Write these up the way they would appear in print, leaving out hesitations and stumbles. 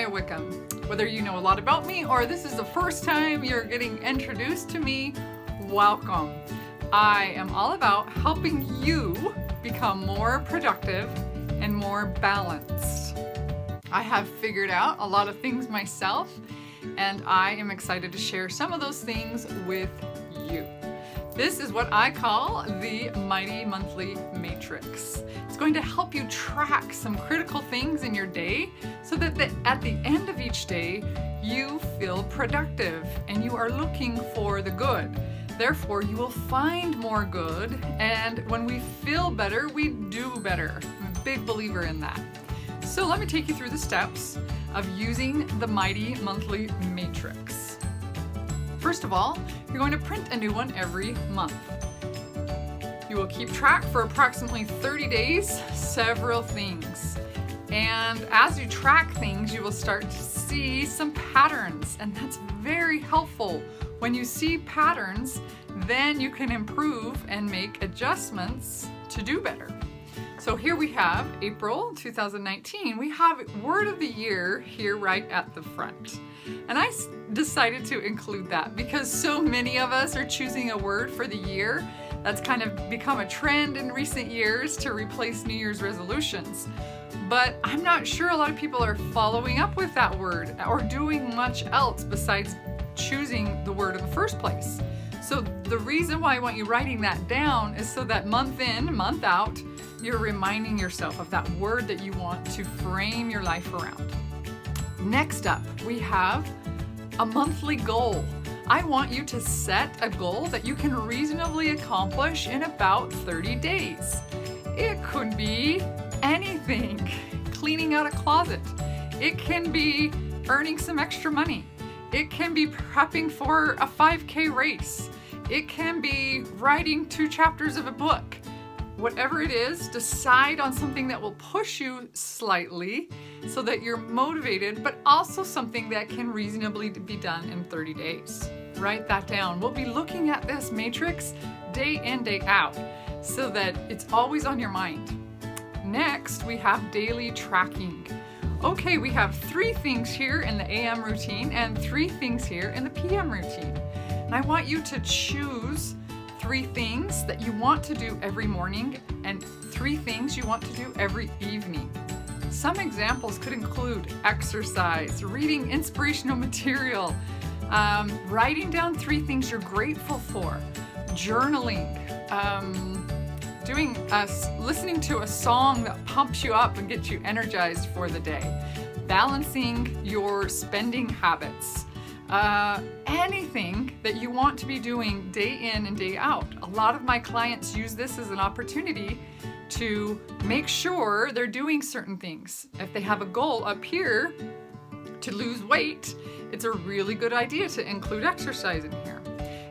Maya Wickham. Whether you know a lot about me or this is the first time you're getting introduced to me, welcome. I am all about helping you become more productive and more balanced. I have figured out a lot of things myself, and I am excited to share some of those things with you. This is what I call the Mighty Monthly Matrix. It's going to help you track some critical things in your day so that at the end of each day, you feel productive and you are looking for the good. Therefore, you will find more good, and when we feel better, we do better. I'm a big believer in that. So let me take you through the steps of using the Mighty Monthly Matrix. First of all, you're going to print a new one every month. You will keep track for approximately 30 days, several things. And as you track things, you will start to see some patterns, and that's very helpful. When you see patterns, then you can improve and make adjustments to do better. So here we have April 2019. We have Word of the Year here right at the front. And I decided to include that because so many of us are choosing a word for the year. That's kind of become a trend in recent years to replace New Year's resolutions. But I'm not sure a lot of people are following up with that word or doing much else besides choosing the word in the first place. So the reason why I want you writing that down is so that month in, month out, you're reminding yourself of that word that you want to frame your life around. Next up, we have a monthly goal. I want you to set a goal that you can reasonably accomplish in about 30 days. It could be anything, cleaning out a closet. It can be earning some extra money. It can be prepping for a 5K race. It can be writing 2 chapters of a book. Whatever it is, decide on something that will push you slightly so that you're motivated, but also something that can reasonably be done in 30 days. Write that down. We'll be looking at this matrix day in, day out so that it's always on your mind. Next, we have daily tracking. Okay, we have 3 things here in the AM routine and 3 things here in the PM routine. And I want you to choose 3 things that you want to do every morning and 3 things you want to do every evening. Some examples could include exercise, reading inspirational material, writing down 3 things you're grateful for, journaling, listening to a song that pumps you up and gets you energized for the day, balancing your spending habits, anything that you want to be doing day in and day out. A lot of my clients use this as an opportunity to make sure they're doing certain things. If they have a goal up here to lose weight, it's a really good idea to include exercise in here.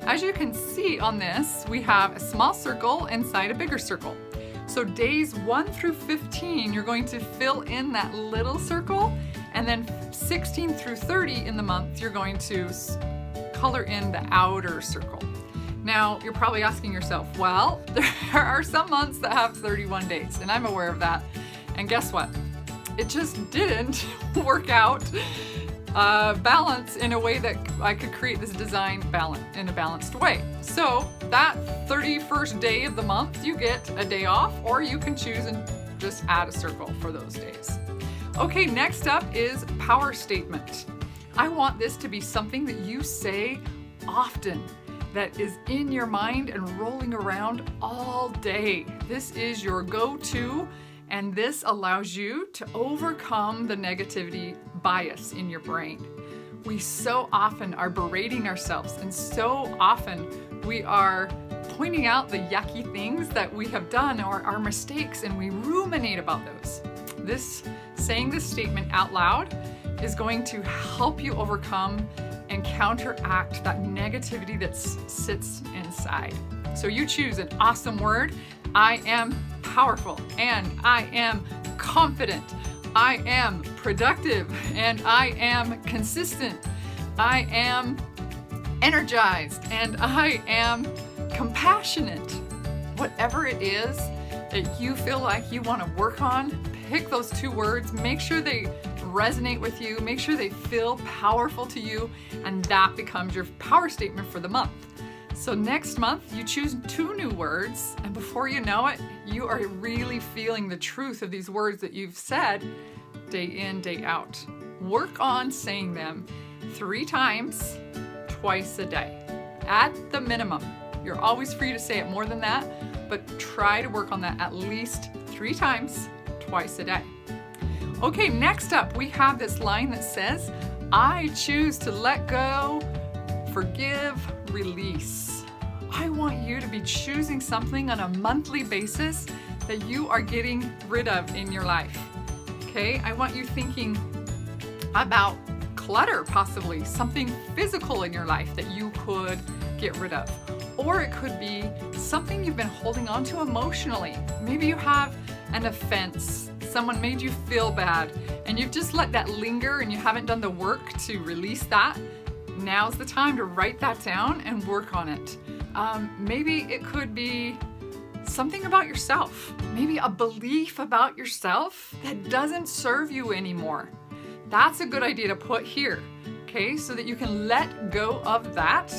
As you can see on this, we have a small circle inside a bigger circle. So days 1 through 15, you're going to fill in that little circle, and then 16 through 30 in the month, you're going to color in the outer circle. Now, you're probably asking yourself, well, there are some months that have 31 days, and I'm aware of that. And guess what? It just didn't work out balance in a way that I could create this design balance in a balanced way. So that 31st day of the month, you get a day off, or you can choose and just add a circle for those days. Okay, next up is power statement. I want this to be something that you say often, that is in your mind and rolling around all day. This is your go-to, and this allows you to overcome the negativity bias in your brain. We so often are berating ourselves, and so often we are pointing out the yucky things that we have done or our mistakes, and we ruminate about those. Saying this statement out loud is going to help you overcome and counteract that negativity that sits inside. So you choose an awesome word. I am powerful, and I am confident. I am productive, and I am consistent. I am energized, and I am compassionate. Whatever it is that you feel like you want to work on, pick those 2 words, make sure they resonate with you. Make sure they feel powerful to you, and that becomes your power statement for the month. So next month, you choose 2 new words, and before you know it, you are really feeling the truth of these words that you've said day in, day out. Work on saying them 3 times, twice a day, at the minimum. You're always free to say it more than that, but try to work on that at least 3 times, twice a day. Okay, next up, we have this line that says, I choose to let go, forgive, release. I want you to be choosing something on a monthly basis that you are getting rid of in your life. Okay, I want you thinking about clutter, possibly something physical in your life that you could get rid of. Or it could be something you've been holding on to emotionally. Maybe you have an offense, someone made you feel bad, and you've just let that linger and you haven't done the work to release that. Now's the time to write that down and work on it. Maybe it could be something about yourself, maybe a belief about yourself that doesn't serve you anymore. That's a good idea to put here, okay, so that you can let go of that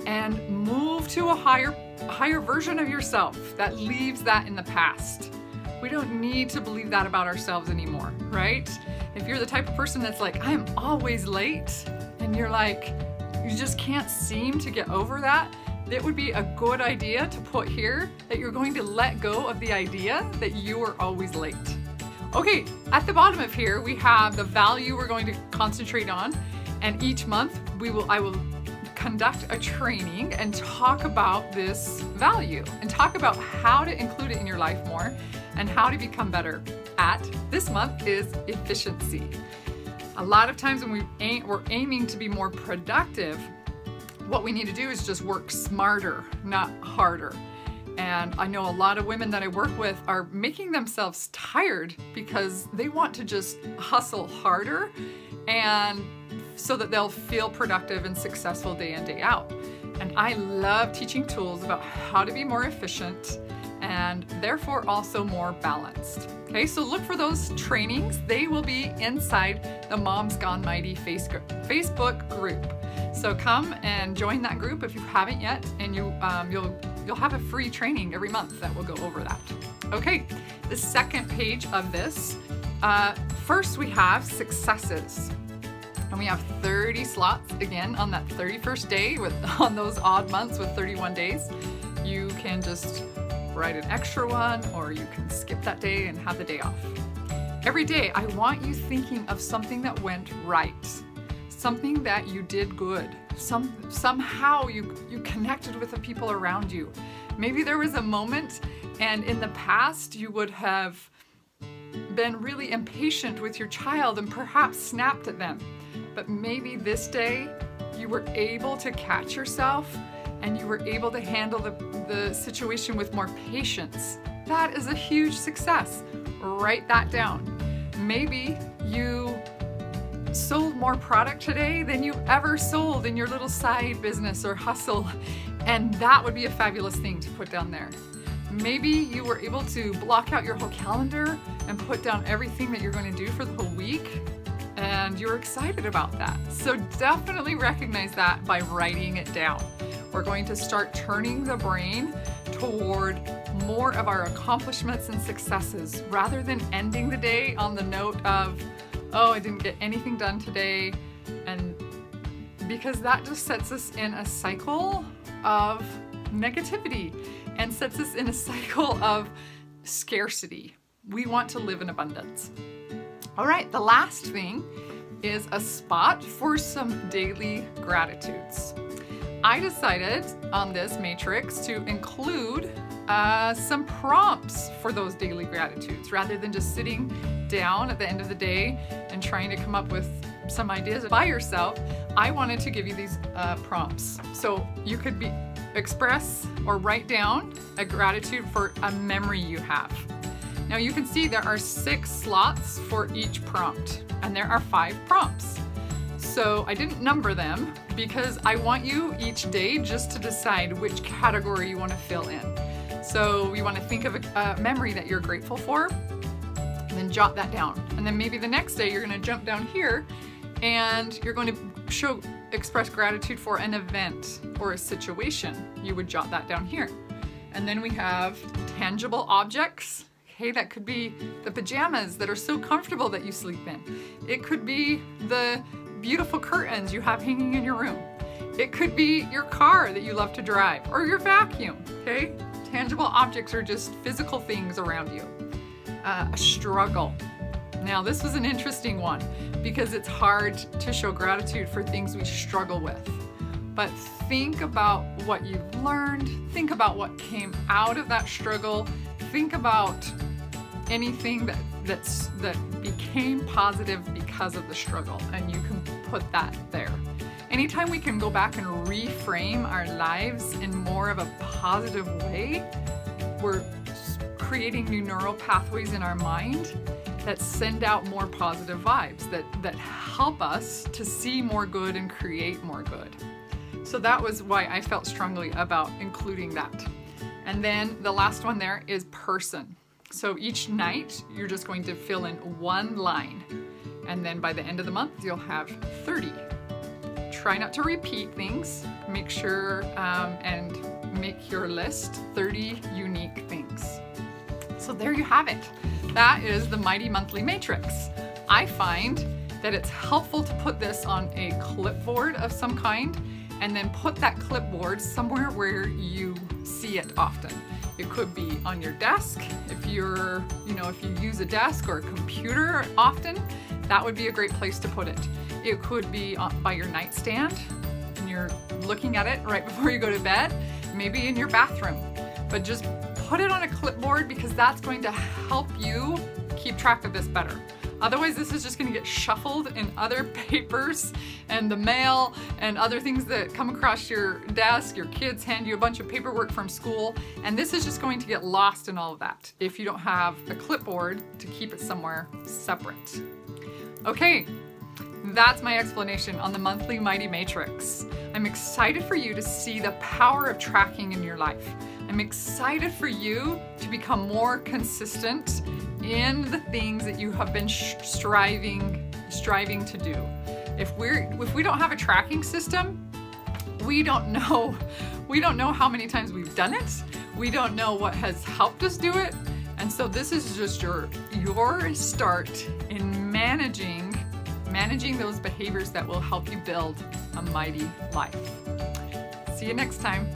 and move to a higher version of yourself that leaves that in the past. We don't need to believe that about ourselves anymore, right? If you're the type of person that's like, I'm always late, and you're like, you just can't seem to get over that, it would be a good idea to put here that you're going to let go of the idea that you are always late. Okay, at the bottom of here, we have the value we're going to concentrate on, and each month I will conduct a training and talk about this value and talk about how to include it in your life more and how to become better at. This month is efficiency. A lot of times when we're aiming to be more productive, what we need to do is just work smarter, not harder. And I know a lot of women that I work with are making themselves tired because they want to just hustle harder and so that they'll feel productive and successful day in, day out. And I love teaching tools about how to be more efficient and therefore also more balanced. Okay, so look for those trainings. They will be inside the Moms Gone Mighty Facebook group. So come and join that group if you haven't yet, and you'll have a free training every month that will go over that. Okay, the second page of this, first we have successes. And we have 30 slots again on that 31st day on those odd months with 31 days. You can just write an extra one, or you can skip that day and have the day off. Every day, I want you thinking of something that went right, something that you did good, somehow you connected with the people around you. Maybe there was a moment and in the past you would have been really impatient with your child and perhaps snapped at them. But maybe this day you were able to catch yourself and you were able to handle the situation with more patience. That is a huge success. Write that down. Maybe you sold more product today than you ever sold in your little side business or hustle, and that would be a fabulous thing to put down there. Maybe you were able to block out your whole calendar and put down everything that you're going to do for the whole week, and you're excited about that. So definitely recognize that by writing it down. We're going to start turning the brain toward more of our accomplishments and successes rather than ending the day on the note of, oh, I didn't get anything done today, and because that just sets us in a cycle of negativity and sets us in a cycle of scarcity. We want to live in abundance. All right, the last thing is a spot for some daily gratitudes. I decided on this matrix to include some prompts for those daily gratitudes rather than just sitting down at the end of the day and trying to come up with some ideas by yourself. I wanted to give you these prompts. So you could express or write down a gratitude for a memory you have. Now you can see there are 6 slots for each prompt, and there are 5 prompts. So I didn't number them because I want you each day just to decide which category you want to fill in. So you want to think of a memory that you're grateful for. And then jot that down. And then maybe the next day you're going to jump down here and you're going to express gratitude for an event or a situation. You would jot that down here. And then we have tangible objects. Okay, that could be the pajamas that are so comfortable that you sleep in. It could be the beautiful curtains you have hanging in your room. It could be your car that you love to drive, or your vacuum, okay? Tangible objects are just physical things around you. A struggle. Now this was an interesting one because it's hard to show gratitude for things we struggle with. But think about what you've learned, think about what came out of that struggle, think about anything that became positive because of the struggle, and you can put that there. Anytime we can go back and reframe our lives in more of a positive way, we're creating new neural pathways in our mind that send out more positive vibes, that help us to see more good and create more good. So that was why I felt strongly about including that. And then the last one there is person. So each night you're just going to fill in one line. And then by the end of the month, you'll have 30. Try not to repeat things. Make sure and make your list 30 unique things. So there you have it. That is the Mighty Monthly Matrix. I find that it's helpful to put this on a clipboard of some kind and then put that clipboard somewhere where you see it often. It could be on your desk. If you use a desk or a computer often, that would be a great place to put it. It could be by your nightstand and you're looking at it right before you go to bed, maybe in your bathroom. But just put it on a clipboard because that's going to help you keep track of this better. Otherwise, this is just going to get shuffled in other papers and the mail and other things that come across your desk. Your kids hand you a bunch of paperwork from school, and this is just going to get lost in all of that if you don't have a clipboard to keep it somewhere separate. Okay, that's my explanation on the Monthly Mighty Matrix. I'm excited for you to see the power of tracking in your life. I'm excited for you to become more consistent in the things that you have been striving to do. If we don't have a tracking system, we don't know how many times we've done it. We don't know what has helped us do it. And so this is just your start in managing those behaviors that will help you build a mighty life. See you next time.